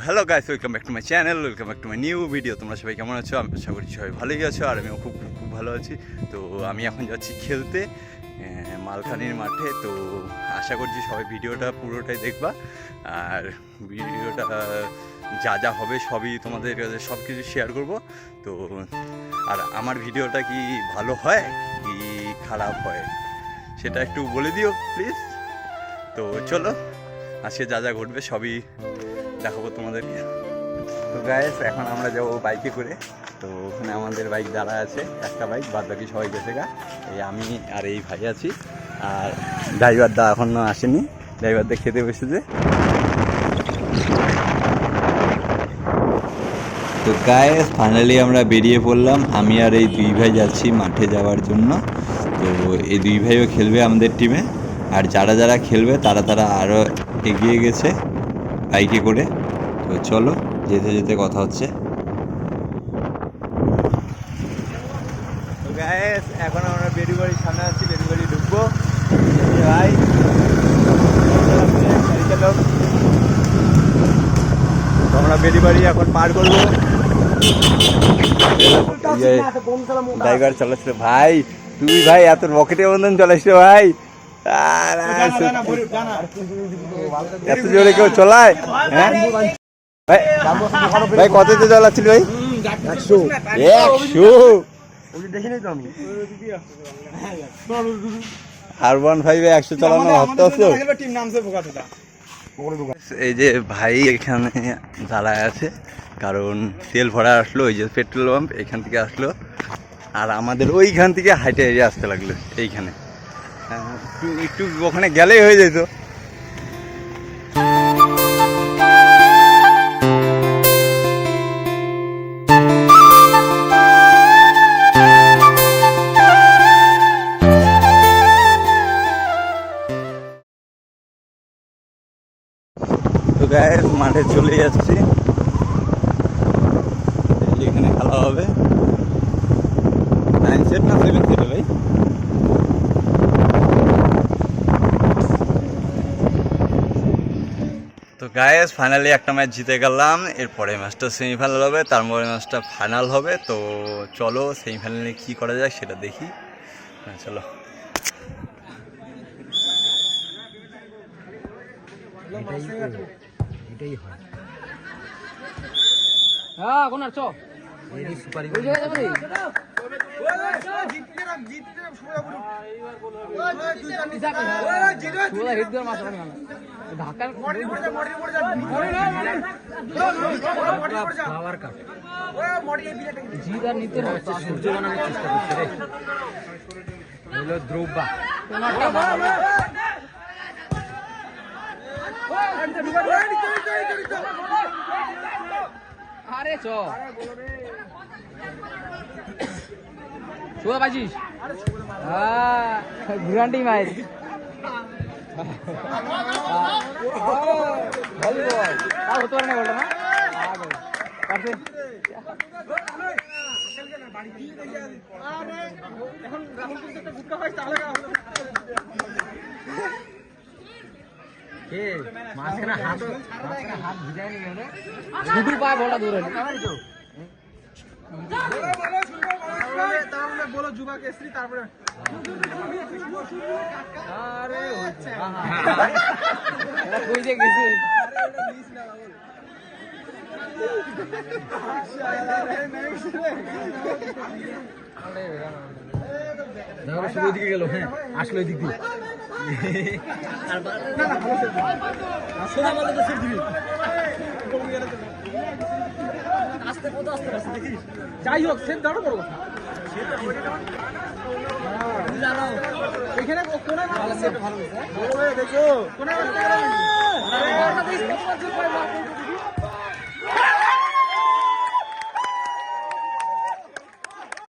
Hello guys, welcome back to my channel, welcome back to my new video. তোমরা সবাই কেমন আছো? আমি আশা করি সবাই ভালোই আছো, আর আমিও খুব খুব ভালো আছি। তো আমি এখন যাচ্ছি খেলতে মালখানির মাঠে। তো আশা করছি সবাই ভিডিওটা পুরোটাই দেখবা, আর ভিডিওটা যা যা হবে সবই তোমাদের কাছে সব কিছু শেয়ার করবো। তো আর আমার ভিডিওটা কি ভালো হয় কি খারাপ হয় সেটা একটু বলে দিও প্লিজ। তো চলো, আজকে যা যা ঘটবে সবই দেখাবো তোমাদেরকে। তো গাইস, এখন আমরা যাবো বাইকে করে। তো ওখানে আমাদের বাইক দাঁড়া আছে, একটা বাইক, বাদ বাকি সবাই গেছে গা। এই আমি আর এই ভাই আছি, আর ড্রাইভারদা এখনও আসেনি, ড্রাইভারদা খেতে বসেছে। তো গাইস, ফাইনালি আমরা বেরিয়ে পড়লাম। আমি আর এই দুই ভাই যাচ্ছি মাঠে যাওয়ার জন্য। তো এই দুই ভাইও খেলবে আমাদের টিমে, আর যারা যারা খেলবে তারা আরও এগিয়ে গেছে বাইকে করে। তো চলো, যেতে যেতে কথা হচ্ছে। তো গাইস, এখন আমরা বেড়িবাড়ির সামনে আছি, বেড়িবাড়ি ঢুকবো। ভাই তো আমরা বেড়িবাড়ি এখন পার করবো। ড্রাইভার চালাচ্ছিল ভাই, তুই ভাই এত রকেটের মতন চালাচ্ছিল ভাই, এত জোরে কেউ চলায়? হ্যাঁ ভাই, কততে চালাচ্ছিল ভাই? 100। R15 100 চালানো ভাবতে। এই যে ভাই এখানে দাঁড়ায় আছে, কারণ তেল ভরা আসলো, ওই যে পেট্রোল পাম্প এখান থেকে আসলো, আর আমাদের ওইখান থেকে হাইটে আসতে লাগলো এইখানে। একটু ওখানে গেলেই হয়ে যেত। তো গাইস, মাঠে চলে যাচ্ছি, এখানে খেলা হবে। 9 সেট না 7 সেট ভাই? তো গাইস, ফাইনালি একটা ম্যাচ জিতে গেলাম। এরপরে ম্যাচটা সেমিফাইনাল হবে, তারপরে ম্যাচটা ফাইনাল হবে। তো চলো, সেমিফাইনালে কী করা যায় সেটা দেখি। হ্যাঁ চলো। এটাই হয়। হ্যাঁ, কোন আছো? এই সুপারি ওই জায়গা যাবে। সূর্য বানানোর চেষ্টা করছে রে, হলো দ্রব্যা। আরে চ বাজিস ঘুরান্টি মাইর হতে পারে না বলটা না। মাঝখানে হাত ভিজায় নি শুধু পায় বলটা দূরে বলো যুবা কেসরি। তারপরে কই যে গেছে শুধু ওইদিকে গেল। হ্যাঁ, আসলো ওই দিক দিয়ে। যাই হোক, সে দাঁড়ো বড় কথা। এখানে ভালো দেখো।